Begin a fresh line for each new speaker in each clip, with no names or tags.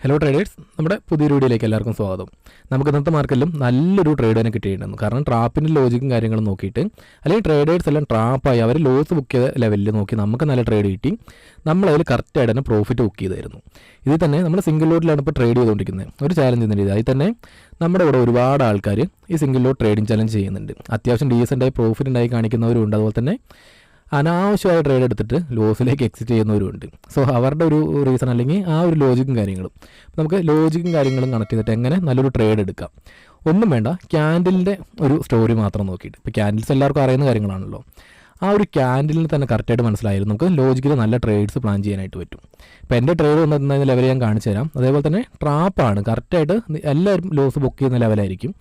Hello traders, നമ്മുടെ പുതിയൊരു വീഡിയോയിലേക്ക് എല്ലാവർക്കും സ്വാഗതം. നമുക്ക് ഇന്നത്തെ മാർക്കറ്റിലും നല്ലൊരു ട്രേഡ് തന്നെ കിട്ടിയിട്ടുണ്ടായിരുന്നു. കാരണം ട്രാപ്പിൻ്റെ ലോജിക്കും കാര്യങ്ങളും നോക്കിയിട്ട്, അല്ലെങ്കിൽ ട്രേഡേഴ്സ് എല്ലാം ട്രാപ്പായി അവർ ലോസ് ബുക്ക് ചെയ്ത ലെവലിൽ നോക്കി നമുക്ക് നല്ല ട്രേഡ് കിട്ടി. നമ്മളതിൽ കറക്റ്റായിട്ട് തന്നെ പ്രോഫിറ്റ് ബുക്ക് ചെയ്തായിരുന്നു. ഇതിൽ തന്നെ നമ്മൾ സിംഗിൾ ലോട്ടിലാണ് ഇപ്പോൾ ട്രേഡ് ചെയ്തുകൊണ്ടിരിക്കുന്നത്. ഒരു ചാലഞ്ച് എന്ന രീതി അതിൽ തന്നെ നമ്മുടെ ഇവിടെ ഒരുപാട് ആൾക്കാർ ഈ സിംഗിൾ ലോട്ട് ട്രേഡിംഗ് ചാലഞ്ച് ചെയ്യുന്നുണ്ട്. അത്യാവശ്യം ഡീസൻ്റായി പ്രോഫിറ്റ് ഉണ്ടായി കാണിക്കുന്നവരുണ്ട്. അതുപോലെ തന്നെ അനാവശ്യമായ ട്രേഡ് എടുത്തിട്ട് ലോസിലേക്ക് എക്സിറ്റ് ചെയ്യുന്നവരുണ്ട്. സോ അവരുടെ ഒരു റീസൺ അല്ലെങ്കിൽ ആ ഒരു ലോജിക്കും കാര്യങ്ങളും നമുക്ക് ലോജിക്കും കാര്യങ്ങളും കണക്ട് ചെയ്തിട്ട് എങ്ങനെ നല്ലൊരു ട്രേഡ് എടുക്കാം. ഒന്നും വേണ്ട, ക്യാൻഡിലിൻ്റെ ഒരു സ്റ്റോറി മാത്രം നോക്കിയിട്ട്. ഇപ്പോൾ ക്യാൻഡിൽസ് എല്ലാവർക്കും അറിയുന്ന കാര്യങ്ങളാണല്ലോ. ആ ഒരു ക്യാൻഡിലിന് തന്നെ കറക്റ്റായിട്ട് മനസ്സിലായിരുന്നു നമുക്ക് ലോജിക്കിൽ നല്ല ട്രേഡ്സ് പ്ലാൻ ചെയ്യാനായിട്ട് പറ്റും. ഇപ്പോൾ എൻ്റെ ട്രേഡ് വന്നിരുന്ന ലെവൽ ഞാൻ കാണിച്ചു തരാം. അതേപോലെ തന്നെ ട്രാപ്പാണ്, കറക്റ്റായിട്ട് എല്ലാവരും ലോസ് ബുക്ക് ചെയ്യുന്ന ലെവലായിരിക്കും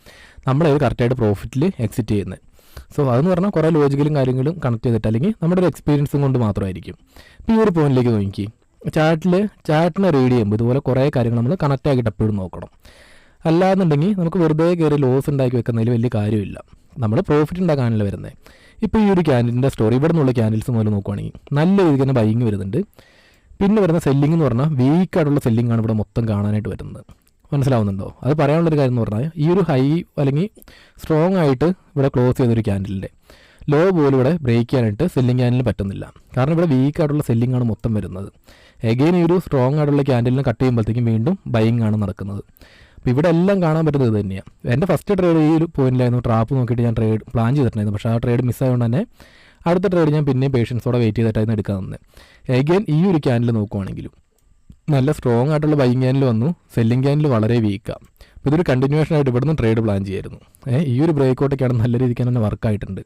നമ്മളത് കറക്റ്റായിട്ട് പ്രോഫിറ്റിൽ എക്സിറ്റ് ചെയ്യുന്നത്. സോ അതെന്ന് പറഞ്ഞാൽ കുറേ ലോജിക്കലും കാര്യങ്ങളും കണക്ട് ചെയ്തിട്ട് അല്ലെങ്കിൽ നമ്മുടെ ഒരു എക്സ്പീരിയൻസും കൊണ്ട് മാത്രമായിരിക്കും. ഇപ്പോൾ ഈ ഒരു പോയിന്റിലേക്ക് നോക്കി ചാറ്റിനെ റീഡ് ചെയ്യുമ്പോൾ ഇതുപോലെ കുറേ കാര്യങ്ങൾ നമ്മൾ കണക്റ്റ് ആക്കിയിട്ട് എപ്പോഴും നോക്കണം. അല്ലാന്നുണ്ടെങ്കിൽ നമുക്ക് വെറുതെ കയറി ലോസ് ഉണ്ടാക്കി വെക്കുന്നതിൽ വലിയ കാര്യമില്ല. നമ്മൾ പ്രോഫിറ്റ് ഉണ്ടാക്കാനല്ല വരുന്നത്. ഇപ്പോൾ ഈ ഒരു ക്യാൻഡിലിൻ്റെ സ്റ്റോറി ഇവിടെ നിന്നുള്ള ക്യാൻഡിൽസ് മുതൽ നോക്കുകയാണെങ്കിൽ നല്ല രീതിക്ക് തന്നെ ബൈയിങ് വരുന്നുണ്ട്. പിന്നെ വരുന്ന സെല്ലിംഗ് എന്ന് പറഞ്ഞാൽ വീക്കായിട്ടുള്ള സെല്ലിംഗ് ആണ് ഇവിടെ മൊത്തം കാണാനായിട്ട് വരുന്നത്. മനസ്സിലാവുന്നുണ്ടോ? അത് പറയാനുള്ളൊരു കാര്യം എന്ന് പറഞ്ഞാൽ ഈ ഒരു ഹൈ അല്ലെങ്കിൽ സ്ട്രോങ് ആയിട്ട് ഇവിടെ ക്ലോസ് ചെയ്തൊരു ക്യാൻഡിലിൻ്റെ ലോ പോലും ഇവിടെ ബ്രേക്ക് ചെയ്യാനായിട്ട് സെല്ലിംഗ് ക്യാൻഡിലിന് പറ്റുന്നില്ല. കാരണം ഇവിടെ വീക്കായിട്ടുള്ള സെല്ലിംഗ് ആണ് മൊത്തം വരുന്നത്. എഗെയിൻ ഈ ഒരു സ്ട്രോങ് ആയിട്ടുള്ള ക്യാൻഡിലിനെ കട്ട് ചെയ്യുമ്പോഴത്തേക്കും വീണ്ടും ബൈയിങ് ആണ് നടക്കുന്നത്. അപ്പോൾ ഇവിടെ എല്ലാം കാണാൻ പറ്റുന്നത് ഇത് തന്നെയാണ്. എൻ്റെ ഫസ്റ്റ് ട്രേഡ് ഈ ഒരു പോയിന്റിലായിരുന്നു. ട്രാപ്പ് നോക്കിയിട്ട് ഞാൻ ട്രേഡ് പ്ലാൻ ചെയ്തിട്ടുണ്ടായിരുന്നു. പക്ഷേ ആ ട്രേഡ് മിസ്സായതുകൊണ്ട് തന്നെ അടുത്ത ട്രേഡ് ഞാൻ പിന്നെയും പേഷ്യൻസോടെ വെയിറ്റ് ചെയ്തിട്ടായിരുന്നു എടുക്കാൻ തന്നെ. എഗെയിൻ ഈ ഒരു ക്യാൻഡിൽ നോക്കുവാണെങ്കിലും നല്ല സ്ട്രോങ് ആയിട്ടുള്ള ബൈയിങ് ക്യാൻഡിൽ വന്നു, സെല്ലിംഗ് ക്യാൻഡിൽ വളരെ വീക്കാണ്. അപ്പോൾ ഇതൊരു കണ്ടിന്യൂഷൻ ആയിട്ട് ഇവിടുന്ന് ട്രേഡ് പ്ലാൻ ചെയ്യായിരുന്നു. ഈ ഒരു ബ്രേക്കൗട്ടൊക്കെയാണ് നല്ല രീതിക്ക് തന്നെ വർക്കായിട്ടുണ്ട്.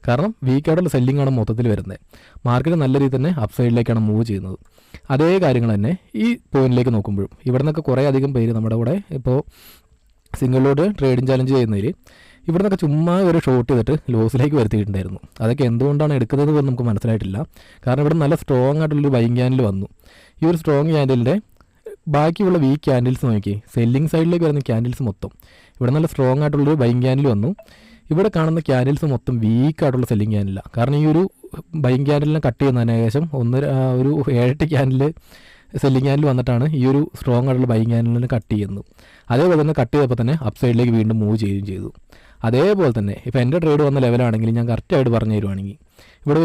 കാരണം വീക്കായിട്ടുള്ള സെല്ലിംഗ് ആണ് മൊത്തത്തിൽ വരുന്നത്. മാർക്കറ്റ് നല്ല രീതിയിൽ തന്നെ അപ്പ് സൈഡിലേക്കാണ് മൂവ് ചെയ്യുന്നത്. അതേ കാര്യങ്ങൾ തന്നെ ഈ പോയിന്റിലേക്ക് നോക്കുമ്പോഴും ഇവിടെ നിന്നൊക്കെ കുറേ അധികം പേര് നമ്മുടെ കൂടെ ഇപ്പോൾ സിംഗിൾ ലോട്ട് ട്രേഡിംഗ് ചാലഞ്ച് ചെയ്യുന്നതിൽ ഇവിടെ നിന്നൊക്കെ ചുമ്മാ ഒരു ഷോർട്ട് ചെയ്തിട്ട് ലോസിലേക്ക് വരുത്തിയിട്ടുണ്ടായിരുന്നു. അതൊക്കെ എന്തുകൊണ്ടാണ് എടുക്കുന്നത് എന്ന് നമുക്ക് മനസ്സിലായിട്ടില്ല. കാരണം ഇവിടെ നല്ല സ്ട്രോങ് ആയിട്ടുള്ളൊരു ബൈയിങ് ക്യാൻഡിൽ വന്നു. ഈ ഒരു സ്ട്രോങ് ക്യാൻഡിലിൻ്റെ ബാക്കിയുള്ള വീക്ക് ക്യാൻഡിൽസ് നോക്കി സെല്ലിംഗ് സൈഡിലേക്ക് വരുന്ന ക്യാൻഡിൽസ് മൊത്തം ഇവിടെ നല്ല സ്ട്രോങ് ആയിട്ടുള്ളൊരു ബൈയിങ് ക്യാൻഡിൽ വന്നു. ഇവിടെ കാണുന്ന ക്യാൻഡിൽസ് മൊത്തം വീക്കായിട്ടുള്ള സെല്ലിംഗ് ക്യാൻഡിലാണ്. കാരണം ഈ ഒരു ബൈയിങ് ക്യാൻഡിലിനെ കട്ട് ചെയ്യുന്നതിന് ഏകദേശം ഒരു 7-8 ക്യാൻഡിൽ സെല്ലിംഗ് ക്യാൻഡിൽ വന്നിട്ടാണ് ഈ ഒരു സ്ട്രോങ് ആയിട്ടുള്ള ബൈയിങ് ക്യാൻഡിലിനെ കട്ട് ചെയ്യുന്നത്. അതേപോലെ തന്നെ കട്ട് ചെയ്തപ്പോൾ തന്നെ അപ്പ് സൈഡിലേക്ക് വീണ്ടും മൂവ് ചെയ്യുകയും ചെയ്തു. അതേപോലെ തന്നെ ഇപ്പോൾ എൻ്റെ ട്രേഡ് വന്ന ലെവലാണെങ്കിൽ ഞാൻ കറക്റ്റായിട്ട് പറഞ്ഞു തരുവാണെങ്കിൽ ഇവിടെ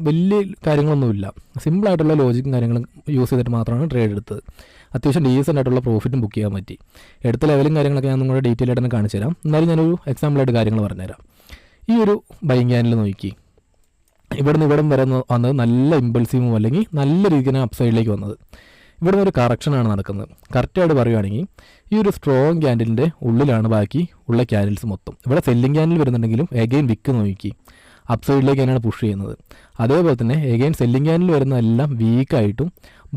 വലിയ കാര്യങ്ങളൊന്നുമില്ല. സിമ്പിളായിട്ടുള്ള ലോജിക്കും കാര്യങ്ങളും യൂസ് ചെയ്തിട്ട് മാത്രമാണ് ട്രേഡ് എടുത്തത്. അത്യാവശ്യം ഡീസൻ്റ് ആയിട്ടുള്ള പ്രോഫിറ്റും ബുക്ക് ചെയ്യാൻ പറ്റി. എടുത്ത ലെവലും കാര്യങ്ങളൊക്കെ ഞാൻ നിങ്ങളുടെ ഡീറ്റെയിൽ ആയിട്ട് തന്നെ കാണിച്ചു തരാം. എന്നാലും ഞാനൊരു എക്സാമ്പിളായിട്ട് കാര്യങ്ങൾ പറഞ്ഞുതരാം. ഈ ഒരു ബൈയിങ് ക്യാൻഡിൽ നോക്കി ഇവിടുന്ന് വരെ വന്നത് നല്ല ഇമ്പൾസീവ് മൂവ് അല്ലെങ്കിൽ നല്ല രീതിക്ക് അപ്പ് സൈഡിലേക്ക് വന്നത്. ഇവിടുന്ന് ഒരു കറക്ഷനാണ് നടക്കുന്നത്. കറക്റ്റായിട്ട് പറയുകയാണെങ്കിൽ ഈ ഒരു സ്ട്രോങ് ക്യാൻഡിലിൻ്റെ ഉള്ളിലാണ് ബാക്കി ഉള്ള ക്യാൻഡിൽസ് മൊത്തം. ഇവിടെ സെല്ലിംഗ് ക്യാൻഡിൽ വരുന്നുണ്ടെങ്കിലും എഗെയിൻ വിക്ക് നോക്കി അപ്പ് സൈഡിലേക്ക് തന്നെയാണ് പുഷ് ചെയ്യുന്നത്. അതേപോലെ തന്നെ എഗെയിൻ സെല്ലിംഗ് ക്യാൻഡിൽ വരുന്നതെല്ലാം വീക്കായിട്ടും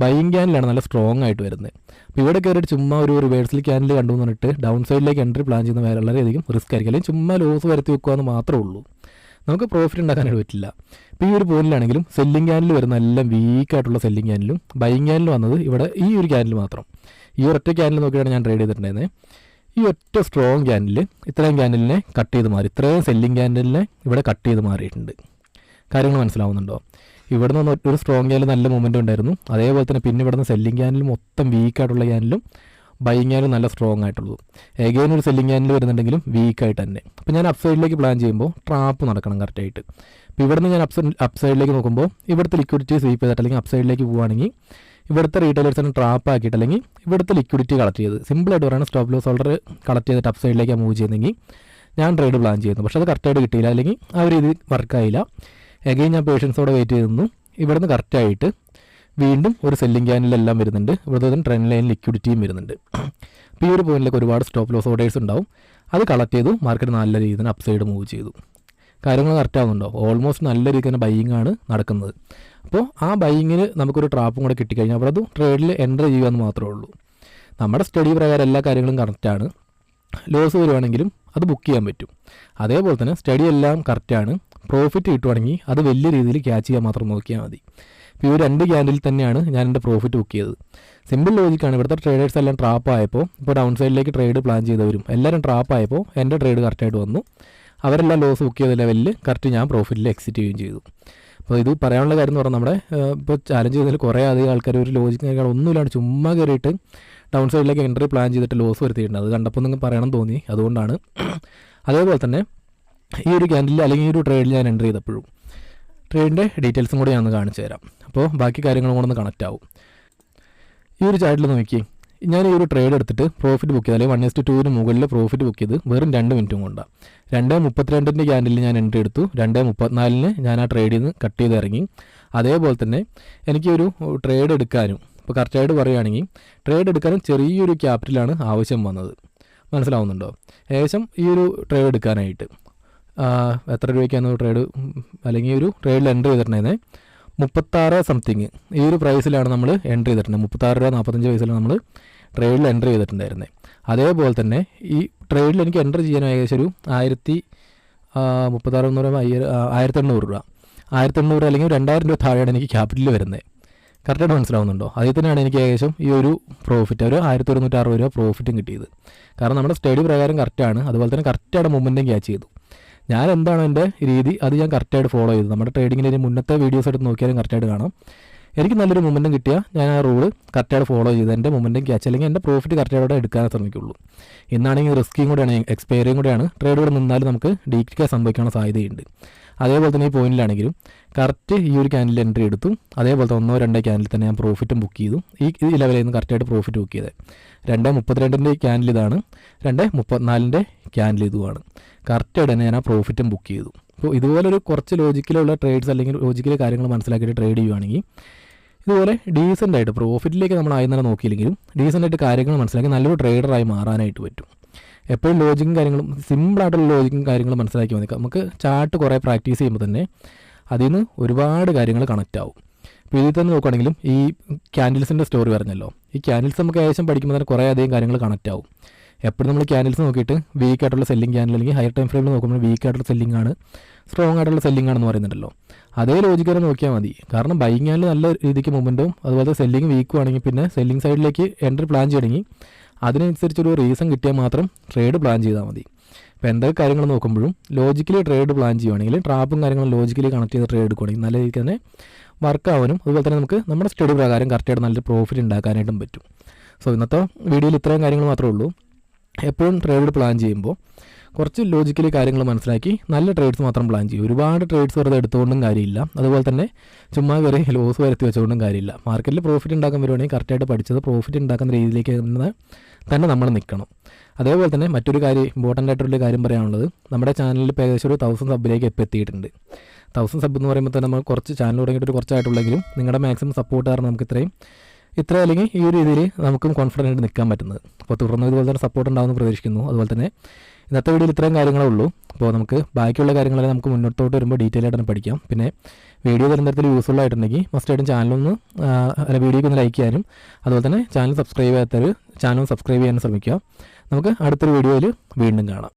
ബൈയിങ് ക്യാൻഡിലാണ് നല്ല സ്ട്രോങ് ആയിട്ട് വരുന്നത്. അപ്പോൾ ഇവിടെ കയറിയിട്ട് ചുമ്മാ ഒരു റിവേഴ്സൽ ക്യാൻഡിൽ കണ്ടു എന്ന് പറഞ്ഞിട്ട് ഡൗൺ സൈഡിലേക്ക് എൻട്രി പ്ലാൻ ചെയ്യുന്ന വളരെയധികം റിസ്ക് ആയിരിക്കും. അല്ലെങ്കിൽ ചുമ്മാ ലോസ് വരുത്തി വെക്കുക എന്ന് മാത്രമേ ഉള്ളൂ. നമുക്ക് പ്രോഫിറ്റ് ഉണ്ടാക്കാനായിട്ട് പറ്റില്ല. ഇപ്പോൾ ഈ ഒരു പോയിന്റിലാണെങ്കിലും സെല്ലിംഗ് ക്യാൻഡിൽ വരുന്ന എല്ലാം വീക്കായിട്ടുള്ള സെല്ലിംഗ് ക്യാൻഡിലും ബൈയിങ് ക്യാൻഡിൽ വന്നത് ഇവിടെ ഈ ഒരു ക്യാൻഡിൽ മാത്രം. ഈ ഒറ്റ ക്യാൻഡിൽ നോക്കിയാണ് ഞാൻ ട്രേഡ് ചെയ്തിട്ടുണ്ടായിരുന്നത്. ഈ ഒറ്റ സ്ട്രോങ് ക്യാൻഡിൽ ഇത്രയും ക്യാൻഡിലിനെ കട്ട് ചെയ്ത് മാറി, ഇത്രയും സെല്ലിംഗ് ക്യാൻഡിലിനെ ഇവിടെ കട്ട് ചെയ്ത് മാറിയിട്ടുണ്ട്. കാര്യങ്ങൾ മനസ്സിലാവുന്നുണ്ടോ? ഇവിടെ നിന്ന് ഒരു സ്ട്രോങ് ക്യാൻഡിൽ നല്ല മൂവ്മെൻറ്റ് ഉണ്ടായിരുന്നു. അതേപോലെ തന്നെ പിന്നെ ഇവിടെ നിന്ന് സെല്ലിംഗ് ക്യാൻഡിൽ മൊത്തം വീക്കായിട്ടുള്ള ക്യാൻഡിലും ബൈയിങ് ക്യാൻഡിൽ നല്ല സ്ട്രോങ് ആയിട്ടുള്ളൂ. എഗെയിൻ ഒരു സെല്ലിംഗ് ക്യാൻഡിൽ വരുന്നുണ്ടെങ്കിലും വീക്കായിട്ട് തന്നെ. അപ്പോൾ ഞാൻ അപ്പ് സൈഡിലേക്ക് പ്ലാൻ ചെയ്യുമ്പോൾ ട്രാപ്പ് നടക്കണം കറക്റ്റായിട്ട്. അപ്പോൾ ഇവിടെ നിന്ന് ഞാൻ അപ്പ് സൈഡിലേക്ക് നോക്കുമ്പോൾ ഇവിടുത്തെ ലിക്വിഡിറ്റി സ്വീപ്പ് ചെയ്തിട്ട് അല്ലെങ്കിൽ അപ്പ് സൈഡിലേക്ക് പോവുകയാണെങ്കിൽ ഇവിടുത്തെ റീറ്റെയിലേഴ്സിനെ ട്രാപ്പ് ആക്കിയിട്ട് അല്ലെങ്കിൽ ഇവിടുത്തെ ലിക്വിഡിറ്റി കളക്ട് ചെയ്ത് സിമ്പിളായിട്ട് പറയുന്നത് സ്റ്റോപ്പ് ലോസ് ഓൾഡർ കളക്ട് ചെയ്തിട്ട് അപ്പ് സൈഡിലേക്ക് മൂവ് ചെയ്യുന്നെങ്കിൽ ഞാൻ ട്രേഡ് പ്ലാൻ ചെയ്യുന്നു. പക്ഷേ അത് കറക്റ്റായിട്ട് കിട്ടിയില്ല, അല്ലെങ്കിൽ ആ ഒരു രീതി വർക്കായില്ല. എഗെയിൻ ഞാൻ പേഷ്യൻസോടെ വെയിറ്റ് ചെയ്തു. ഇവിടുന്ന് കറക്റ്റായിട്ട് വീണ്ടും ഒരു സെല്ലിംഗ് ക്യാൻഡിലെല്ലാം വരുന്നുണ്ട്. ഇവിടുത്തെ ട്രെൻഡ് ലൈൻ ലിക്വിഡിറ്റിയും വരുന്നുണ്ട്. അപ്പോൾ ഈ ഒരു പോയിന്റിലേക്ക് ഒരുപാട് സ്റ്റോപ്പ് ലോസ് ഓർഡേഴ്സ് ഉണ്ടാവും. അത് കളക്ട് ചെയ്തു, മാർക്കറ്റ് നല്ല രീതിയിൽ തന്നെ അപ്പ് സൈഡ് മൂവ് ചെയ്തു. കാര്യങ്ങൾ കറക്റ്റ് ആവുന്നുണ്ടോ? ഓൾമോസ്റ്റ് നല്ല രീതിക്ക് തന്നെ ബൈയിങ് ആണ് നടക്കുന്നത്. അപ്പോൾ ആ ബൈയിങ്ങിന് നമുക്കൊരു ട്രാപ്പും കൂടെ കിട്ടിക്കഴിഞ്ഞാൽ അവിടെ അത് ട്രേഡിൽ എൻ്റർ ചെയ്യുക എന്ന് മാത്രമേ ഉള്ളൂ. നമ്മുടെ സ്റ്റഡി പ്രകാരം എല്ലാ കാര്യങ്ങളും കറക്റ്റാണ്. ലോസ് വരുവാണെങ്കിലും അത് ബുക്ക് ചെയ്യാൻ പറ്റും. അതേപോലെ തന്നെ സ്റ്റഡി എല്ലാം കറക്റ്റാണ്. പ്രോഫിറ്റ് കിട്ടുവാണെങ്കിൽ അത് വലിയ രീതിയിൽ ക്യാച്ച് ചെയ്യാൻ മാത്രം നോക്കിയാൽ മതി. ഇപ്പോൾ ഈ 2 ക്യാൻഡിൽ തന്നെയാണ് ഞാൻ എൻ്റെ പ്രോഫിറ്റ് ബുക്ക് ചെയ്തത്. സിമ്പിൾ ലോജിക്കാണ്. ഇവിടുത്തെ ട്രേഡേഴ്സ് എല്ലാം ട്രാപ്പായപ്പോൾ ഇപ്പോൾ ഡൗൺ സൈഡിലേക്ക് ട്രേഡ് പ്ലാൻ ചെയ്തവരും എല്ലാവരും ട്രാപ്പായപ്പോൾ എൻ്റെ ട്രേഡ് കറക്റ്റായിട്ട് വന്നു. അവരെല്ലാം ലോസ് ബുക്ക് ചെയ്ത ലെവലിൽ കറക്റ്റ് ഞാൻ പ്രോഫിറ്റിൽ എക്സിറ്റ് ചെയ്യുകയും ചെയ്തു. അപ്പോൾ ഇത് പറയാനുള്ള കാര്യം എന്ന് പറഞ്ഞാൽ നമ്മുടെ ഇപ്പോൾ ചാലഞ്ച് ചെയ്യുന്നതിൽ കുറേ അധികം ആൾക്കാർ ഒരു ലോജിക് കാര്യങ്ങളൊന്നുമില്ലാണ്ട് ചുമ്മാ കയറിയിട്ട് ഡൗൺ സൈഡിലേക്ക് എൻട്രി പ്ലാൻ ചെയ്തിട്ട് ലോസ് വരുത്തിയിട്ടുണ്ട്. അത് കണ്ടപ്പോൾ നിങ്ങൾക്ക് പറയണം തോന്നി, അതുകൊണ്ടാണ്. അതേപോലെ തന്നെ ഈ ഒരു ക്യാൻഡിൽ അല്ലെങ്കിൽ ഈ ഒരു ട്രേഡിൽ ഞാൻ എൻട്രി ചെയ്തപ്പോഴും ട്രേഡിൻ്റെ ഡീറ്റെയിൽസും കൂടി ഞാനൊന്ന് കാണിച്ചു തരാം. അപ്പോൾ ബാക്കി കാര്യങ്ങളും കൂടെ ഒന്ന് കണക്റ്റ് ആവും. ഈ ഒരു ചാർട്ടിൽ നോക്കി ഞാൻ ഈ ഒരു ട്രേഡ് എടുത്തിട്ട് പ്രോഫിറ്റ് ബുക്ക് ചെയ്ത് അല്ലെങ്കിൽ 1:2 മുകളിൽ പ്രോഫിറ്റ് ബുക്ക് ചെയ്ത് വെറും 2 മിനിറ്റും കൊണ്ടാണ്. 2:32 ക്യാൻഡിലിൽ ഞാൻ എൻട്രി എടുത്തു. 2:34 ഞാൻ ആ ട്രേഡിൽ നിന്ന് കട്ട് ചെയ്ത് ഇറങ്ങി. അതേപോലെ തന്നെ എനിക്കൊരു ട്രേഡ് എടുക്കാനും, ഇപ്പോൾ കറക്റ്റായിട്ട് പറയുകയാണെങ്കിൽ ട്രേഡ് എടുക്കാനും ചെറിയൊരു ക്യാപിറ്റലാണ് ആവശ്യം വന്നത്. മനസ്സിലാവുന്നുണ്ടോ? ഏകദേശം ഈ ഒരു ട്രേഡ് എടുക്കാനായിട്ട് എത്ര രൂപയ്ക്കാണ് ട്രേഡ് അല്ലെങ്കിൽ ഒരു ട്രേഡിൽ എൻട്രി ചെയ്തിട്ടുണ്ടായിരുന്നത് 36 സംതിങ് ഈ ഒരു പ്രൈസിലാണ് നമ്മൾ എൻട്രി ചെയ്തിട്ടുണ്ട്. 36.45 നമ്മൾ ട്രേഡിൽ എൻട്രി ചെയ്തിട്ടുണ്ടായിരുന്നത്. അതേപോലെ തന്നെ ഈ ട്രേഡിൽ എനിക്ക് എൻട്രി ചെയ്യാൻ ഏകദേശം ഒരു 36 1,800 രൂപ 1,800 അല്ലെങ്കിൽ 2,000 രൂപ താഴെയാണ് എനിക്ക് ക്യാപിറ്റൽ വരുന്നത്. കറക്റ്റായിട്ട് മനസ്സിലാവുന്നുണ്ടോ? അതിൽ തന്നെയാണ് എനിക്ക് ഏകദേശം ഈ ഒരു പ്രോഫിറ്റ് ഒരു 1,160 രൂപ പ്രോഫിറ്റും കിട്ടിയത്. കാരണം നമ്മുടെ സ്റ്റഡി പ്രകാരം കറക്റ്റാണ്. അതുപോലെ തന്നെ കറക്റ്റായിട്ട് മൊമെൻറ്റും ക്യാച്ച് ചെയ്തു. ഞാൻ എന്താണ് എൻ്റെ രീതി അത് ഞാൻ കറക്റ്റായിട്ട് ഫോളോ ചെയ്തു. നമ്മുടെ ട്രേഡിങ്ങിൻ്റെ മുന്നത്തെ വീഡിയോസ് എടുത്ത് നോക്കിയാലും കറക്റ്റായിട്ട് കാണാം. എനിക്ക് നല്ലൊരു മൊമെൻറ്റം കിട്ടിയാൽ ഞാൻ ആ റൂള് കറക്റ്റായിട്ട് ഫോളോ ചെയ്ത് എൻ്റെ മൊമെൻറ്റം ക്യാച്ച് അല്ലെങ്കിൽ എൻ്റെ പ്രോഫിറ്റ് കറക്റ്റായിട്ട് എടുക്കാനേ ശ്രമിക്കുള്ളൂ. ഇന്നാണെങ്കിൽ റിസ്കിയും കൂടെയാണ്, എക്സ്പയറിയും കൂടെയാണ്. ട്രേഡുകൾ നിന്നാലും നമുക്ക് ഡീക്ക സംഭവിക്കാനുള്ള സാധ്യതയുണ്ട്. അതേപോലെ തന്നെ ഈ പോയിന്റിലാണെങ്കിലും കറക്റ്റ് ഈ ഒരു ക്യാൻഡിൽ എൻട്രി എടുത്തു. അതേപോലത്തെ 1-2 ക്യാൻഡിൽ തന്നെ ഞാൻ പ്രോഫിറ്റും ബുക്ക് ചെയ്തു. ഈ ലെവലിൽ നിന്ന് കറക്റ്റായിട്ട് പ്രോഫിറ്റ് ബുക്ക് ചെയ്തത്. 2:32 ക്യാൻഡിൽ ഇതാണ്, 2:34 ക്യാൻഡിൽ ഇതുമാണ്. കറക്റ്റായിട്ട് തന്നെ ഞാൻ ആ പ്രോഫിറ്റും ബുക്ക് ചെയ്തു. അപ്പോൾ ഇതുപോലൊരു കുറച്ച് ലോജിക്കലുള്ള ട്രേഡ്സ് അല്ലെങ്കിൽ ലോജിക്കൽ കാര്യങ്ങൾ മനസ്സിലാക്കിയിട്ട് ട്രേഡ് ചെയ്യുകയാണെങ്കിൽ ഇതുപോലെ ഡീസൻ്റായിട്ട് പ്രോഫിറ്റിലേക്ക് നമ്മൾ ആദ്യം തന്നെ നോക്കിയില്ലെങ്കിലും ഡീസൻ്റായിട്ട് കാര്യങ്ങൾ മനസ്സിലാക്കി നല്ലൊരു ട്രേഡറായി മാറാനായിട്ട് പറ്റും. എപ്പോഴും ലോജിക്കും കാര്യങ്ങളും സിമ്പിളായിട്ടുള്ള ലോജിക്കും കാര്യങ്ങളും മനസ്സിലാക്കി മതി. നമുക്ക് ചാർട്ട് കുറേ പ്രാക്ടീസ് ചെയ്യുമ്പോൾ തന്നെ അതിൽ നിന്ന് ഒരുപാട് കാര്യങ്ങൾ കണക്റ്റ് ആവും. ഇപ്പോൾ ഇതിൽ തന്നെ നോക്കുകയാണെങ്കിലും ഈ ക്യാൻഡിൽസിൻ്റെ സ്റ്റോറി പറഞ്ഞല്ലോ, ഈ ക്യാൻഡിൽസ് നമുക്ക് ഏകദേശം പഠിക്കുമ്പോൾ തന്നെ കുറേ അധികം കാര്യങ്ങൾ കണക്റ്റ് ആവും. എപ്പോഴും നമ്മൾ ക്യാൻഡിൽസ് നോക്കിയിട്ട് വീക്ക് ആയിട്ടുള്ള സെല്ലിംഗ് ക്യാൻഡിൽ അല്ലെങ്കിൽ ഹയർ ടൈം ഫ്രെയിമിൽ നോക്കുമ്പോൾ വീക്ക് ആയിട്ടുള്ള സെല്ലിംഗ് ആണ്, സ്ട്രോങ് ആയിട്ടുള്ള സെല്ലിംഗ് ആണെന്ന് പറയുന്നുണ്ടല്ലോ. അതേ ലോജിക്കാരെ നോക്കിയാൽ മതി. കാരണം ബൈയിങ് ക്യാൻഡിൽ നല്ല രീതിക്ക് മൊമെൻറ്റും അതുപോലെ സെല്ലിംഗ് വീക്കും ആണെങ്കിൽ പിന്നെ സെല്ലിംഗ് സൈഡിലേക്ക് എൻട്രി പ്ലാൻ ചെയ്യണമെങ്കിൽ അതിനനുസരിച്ചൊരു റീസൺ കിട്ടിയാൽ മാത്രം ട്രേഡ് പ്ലാൻ ചെയ്താൽ മതി. ഇപ്പോൾ എന്തൊക്കെ കാര്യങ്ങൾ നോക്കുമ്പോഴും ലോജിക്കലി ട്രേഡ് പ്ലാൻ ചെയ്യുകയാണെങ്കിൽ ട്രാപ്പും കാര്യങ്ങളും ലോജിക്കലി കണക്ട് ചെയ്ത് ട്രേഡ് എടുക്കുകയാണെങ്കിൽ നല്ല രീതിക്ക് തന്നെ വർക്ക് ആവാനും അതുപോലെ തന്നെ നമുക്ക് നമ്മുടെ സ്റ്റഡി പ്രകാരം കറക്റ്റായിട്ട് നല്ലൊരു പ്രോഫിറ്റ് ഉണ്ടാക്കാനായിട്ടും പറ്റും. സോ ഇന്നത്തെ വീഡിയോയിൽ ഇത്രയും കാര്യങ്ങൾ മാത്രമേ ഉള്ളൂ. എപ്പോഴും ട്രേഡ് പ്ലാൻ ചെയ്യുമ്പോൾ കുറച്ച് ലോജിക്കലി കാര്യങ്ങൾ മനസ്സിലാക്കി നല്ല ട്രേഡ്സ് മാത്രം പ്ലാൻ ചെയ്യും. ഒരുപാട് ട്രേഡ്സ് വെറുതെ എടുത്തുകൊണ്ടും കാര്യമില്ല. അതുപോലെ തന്നെ ചുമ്മാ കയറി ലോസ് വരുത്തി വെച്ചുകൊണ്ടും കാര്യമില്ല. മാർക്കറ്റിൽ പ്രോഫിറ്റ് ഉണ്ടാക്കാൻ വരുവാണെങ്കിൽ കറക്റ്റായിട്ട് പഠിച്ചത് പ്രോഫിറ്റ് ഉണ്ടാക്കുന്ന രീതിയിലേക്ക് തന്നെ നമ്മൾ നിൽക്കണം. അതേപോലെ തന്നെ മറ്റൊരു കാര്യം ഇമ്പോർട്ടൻ്റ് ആയിട്ടുള്ള കാര്യം പറയാനുള്ളത്, നമ്മുടെ ചാനലിൽ ഇപ്പോൾ ഏകദേശം ഒരു 1000 സബ്ബിലേക്ക് എത്തിയിട്ടുണ്ട്. 1000 സബ് എന്ന് പറയുമ്പോൾ തന്നെ നമ്മൾ കുറച്ച് ചാനൽ തുടങ്ങിയിട്ട് ഒരു കുറച്ചായിട്ടുള്ളെങ്കിലും നിങ്ങളുടെ മാക്സിമം സപ്പോർട്ട് കാരണം നമുക്ക് ഇത്ര അല്ലെങ്കിൽ ഈ ഒരു രീതിയിൽ നമുക്കും കോൺഫിഡൻ്റ് ആയിട്ട് നിൽക്കാൻ പറ്റുന്നത്. അപ്പോൾ തുടർന്ന് ഇതുപോലെ തന്നെ സപ്പോർട്ട് ഉണ്ടാകുമെന്ന് പ്രതീക്ഷിക്കുന്നു. അതുപോലെ തന്നെ ഇന്നത്തെ വീഡിയോയിൽ ഇത്രയും കാര്യങ്ങളേ ഉള്ളൂ. അപ്പോൾ നമുക്ക് ബാക്കിയുള്ള കാര്യങ്ങളെല്ലാം നമുക്ക് മുന്നോട്ട് വരുമ്പോൾ ഡീറ്റെയിൽ ആയിട്ട് തന്നെ പഠിക്കാം. പിന്നെ വീഡിയോ തരുന്നതരത്തിൽ യൂസ്ഫുൾ ആയിട്ടുണ്ടെങ്കിൽ മസ്റ്റായിട്ടും ചാനലൊന്ന് വീഡിയോയ്ക്ക് ഒന്ന് ലൈക്ക് ചെയ്യാനും അതുപോലെ തന്നെ ചാനൽ സബ്സ്ക്രൈബ് ചെയ്യാത്തവർ ചാനൽ സബ്സ്ക്രൈബ് ചെയ്യാനും ശ്രമിക്കുക. നമുക്ക് അടുത്തൊരു വീഡിയോയിൽ വീണ്ടും കാണാം.